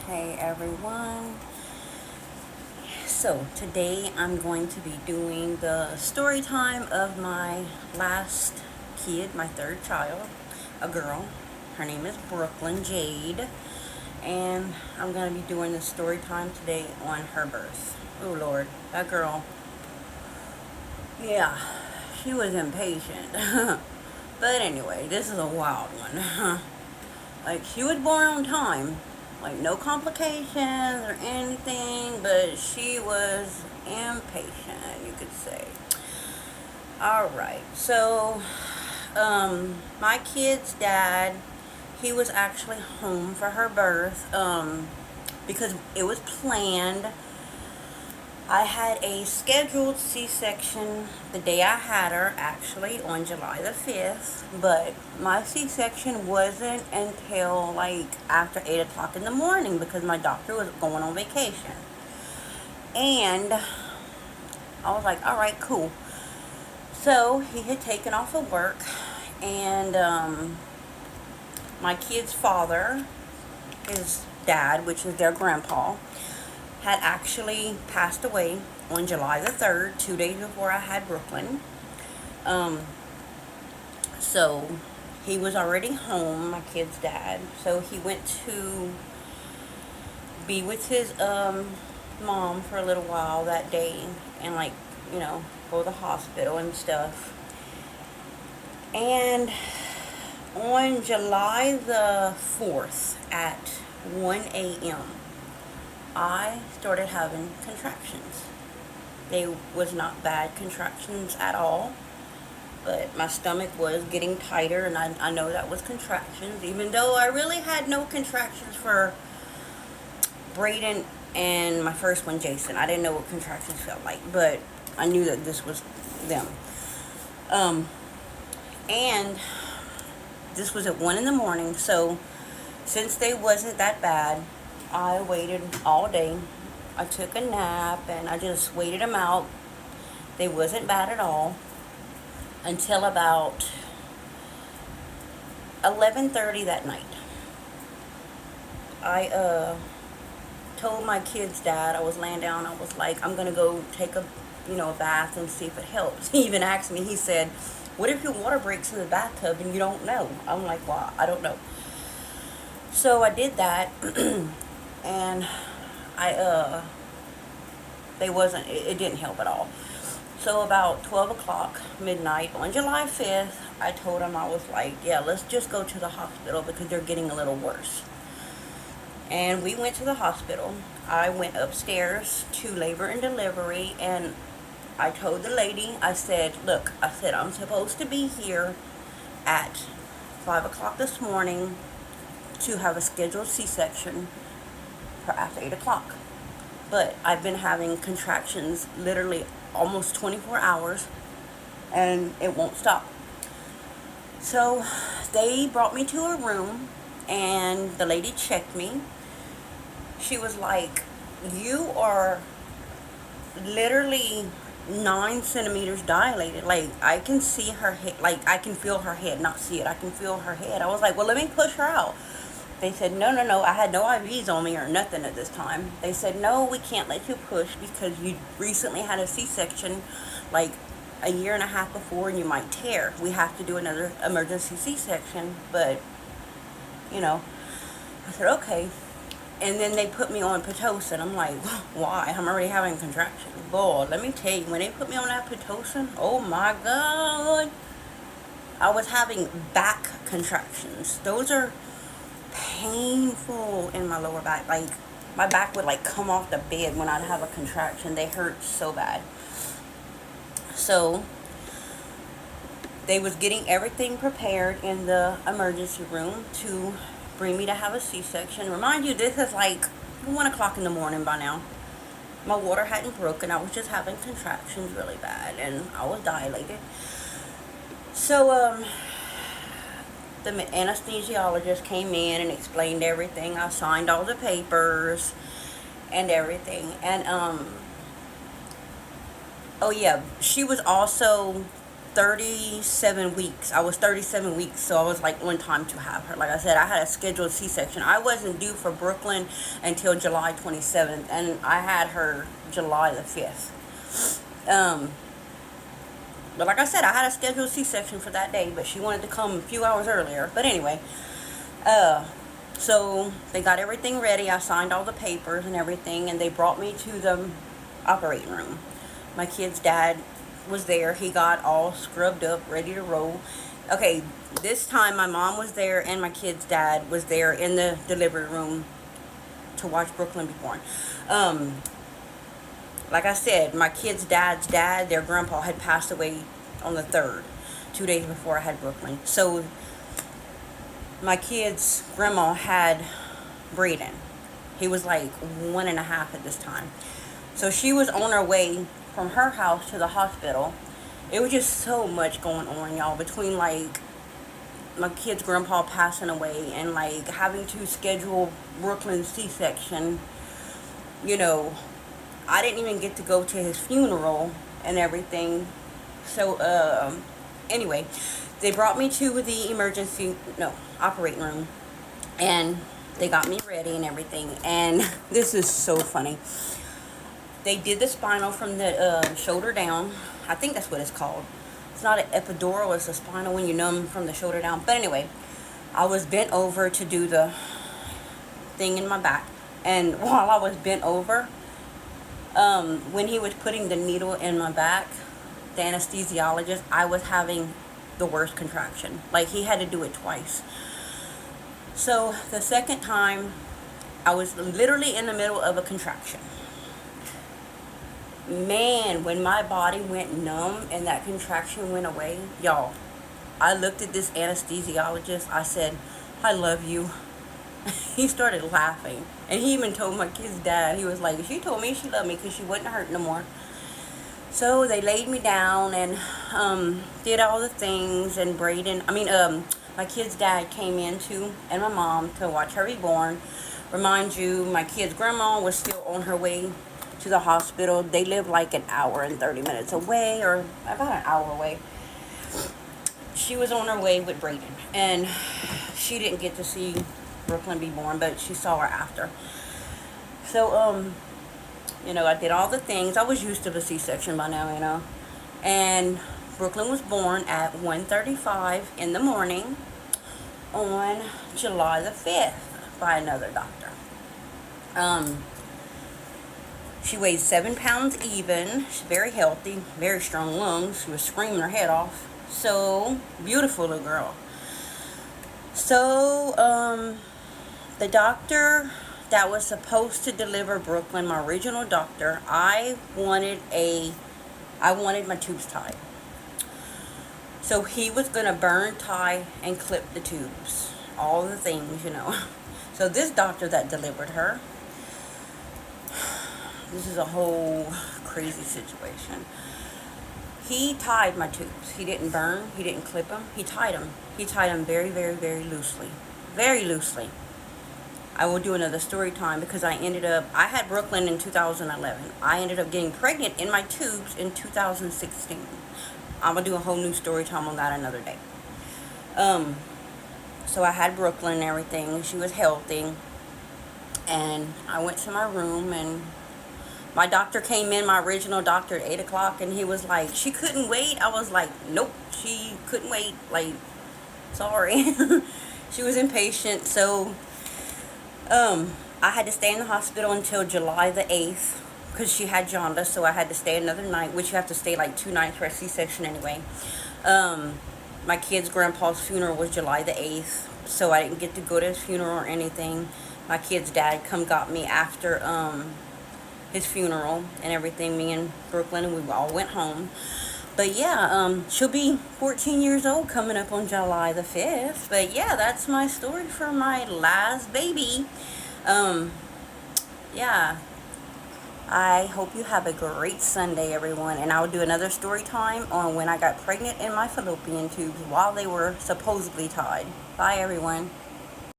Hey everyone. So today I'm going to be doing the story time of my last kid, my third child, a girl. Her name is Brooklyn Jade. And I'm going to be doing the story time today on her birth. Oh Lord, that girl. Yeah, she was impatient. But anyway, this is a wild one. Like, she was born on time. Like, no complications or anything, but she was impatient, you could say. Alright, so, my kid's dad, he was actually home for her birth, because it was planned. I had a scheduled C-section the day I had her, actually, on July the 5th, but my C-section wasn't until, like, after 8 o'clock in the morning because my doctor was going on vacation. And I was like, alright, cool. So, he had taken off of work, and, my kid's father, his dad, which is their grandpa, had actually passed away on July the 3rd, 2 days before I had Brooklyn. So he was already home, my kid's dad. So he went to be with his mom for a little while that day and, like, go to the hospital and stuff. And on July the 4th at 1 a.m., I started having contractions. They was not bad contractions at all, but my stomach was getting tighter, and I know that was contractions, even though I really had no contractions for Braden and my first one, Jason. I didn't know what contractions felt like, but I knew that this was them. And this was at 1 in the morning, so since they wasn't that bad, I waited all day. I took a nap and I just waited them out. They wasn't bad at all until about 11:30 that night. I told my kid's dad, I was laying down, I was like, I'm gonna go take a bath and see if it helps. He even asked me, he said, what if your water breaks in the bathtub and you don't know? I'm like, well, I don't know. So I did that. And it didn't help at all. So about 12 o'clock, midnight, on July 5th, I told him, I was like, yeah, let's just go to the hospital because they're getting a little worse. And we went to the hospital. I went upstairs to labor and delivery, and I told the lady, I said, look, I'm supposed to be here at 5 o'clock this morning to have a scheduled C-section for after 8 o'clock. But I've been having contractions literally almost 24 hours, and it won't stop. So they brought me to a room, and the lady checked me. She was like, you are literally 9 centimeters dilated. Like, I can see her head, like, I can feel her head, not see it. I can feel her head. I was like, well, let me push her out. They said, no. I had no IVs on me or nothing at this time. They said, no, we can't let you push because you recently had a C-section like a year and a half before, and you might tear. We have to do another emergency C-section. But, I said, okay. And then they put me on Pitocin. I'm like, why? I'm already having contractions. Boy, let me tell you, when they put me on that Pitocin, oh my God, I was having back contractions. Those are painful in my lower back. Like, my back would like come off the bed when I'd have a contraction. They hurt so bad. So they was getting everything prepared in the emergency room to bring me to have a C-section. Remind you, this is like 1 o'clock in the morning by now. My water hadn't broken. I was just having contractions really bad, and I was dilated. So the anesthesiologist came in and explained everything. I signed all the papers and everything. And, oh yeah, she was also 37 weeks. I was 37 weeks, so I was like on time to have her. Like I said, I had a scheduled C-section. I wasn't due for Brooklyn until July 27th, and I had her July the 5th. But like I said, I had a scheduled C-section for that day, but she wanted to come a few hours earlier. But anyway, so they got everything ready. I signed all the papers and everything, and they brought me to the operating room. My kid's dad was there. He got all scrubbed up, ready to roll. Okay, this time my mom was there and my kid's dad was there in the delivery room to watch Brooklyn be born. Like I said, my kid's dad's dad, their grandpa, had passed away on the 3rd, 2 days before I had Brooklyn. So my kid's grandma had Braden. He was like 1.5 at this time. So she was on her way from her house to the hospital. It was just so much going on, y'all, between like my kid's grandpa passing away and like having to schedule Brooklyn's C-section. You know, I didn't even get to go to his funeral and everything. So, anyway, they brought me to the operating room, and they got me ready and everything. And this is so funny. They did the spinal from the shoulder down. I think that's what it's called. It's not an epidural, it's a spinal when you numb from the shoulder down. But anyway, I was bent over to do the thing in my back. And while I was bent over, when he was putting the needle in my back, the anesthesiologist, I was having the worst contraction. Like, he had to do it twice. So the second time, I was literally in the middle of a contraction. Man, when my body went numb and that contraction went away, y'all, I looked at this anesthesiologist. I said, "I love you." He started laughing. And he even told my kid's dad, he was like, "She told me she loved me because she wasn't hurt no more." So they laid me down and did all the things. And my kid's dad came in too, and my mom, to watch her be born. Remind you, my kid's grandma was still on her way to the hospital. They live like an hour and 30 minutes away, or about an hour away. She was on her way with Braden, and she didn't get to see Brooklyn be born, but she saw her after. So, I did all the things. I was used to the C-section by now, And Brooklyn was born at 1:35 in the morning on July the 5th by another doctor. She weighed 7 pounds even. She's very healthy, very strong lungs. She was screaming her head off. So, beautiful little girl. So, the doctor that was supposed to deliver Brooklyn, my original doctor, I wanted my tubes tied. So he was going to burn, tie, and clip the tubes. All the things, So this doctor that delivered her, this is a whole crazy situation. He tied my tubes. He didn't burn. He didn't clip them. He tied them. He tied them very, very, very loosely. Very loosely. I will do another story time because I had Brooklyn in 2011. I ended up getting pregnant in my tubes in 2016. I'm going to do a whole new story time on that another day. So I had Brooklyn and everything. She was healthy. And I went to my room, and my doctor came in, my original doctor, at 8 o'clock, and he was like, "She couldn't wait." I was like, "Nope, she couldn't wait." Like, sorry. She was impatient, so I had to stay in the hospital until July the 8th because she had jaundice, so I had to stay another night, which you have to stay like 2 nights for a C-section anyway. My kid's grandpa's funeral was July the 8th, so I didn't get to go to his funeral or anything. My kid's dad got me after his funeral and everything, me and Brooklyn, and we all went home. But yeah, she'll be 14 years old coming up on July the 5th. But yeah, that's my story for my last baby. Yeah. I hope you have a great Sunday, everyone. And I'll do another story time on when I got pregnant in my fallopian tubes while they were supposedly tied. Bye, everyone.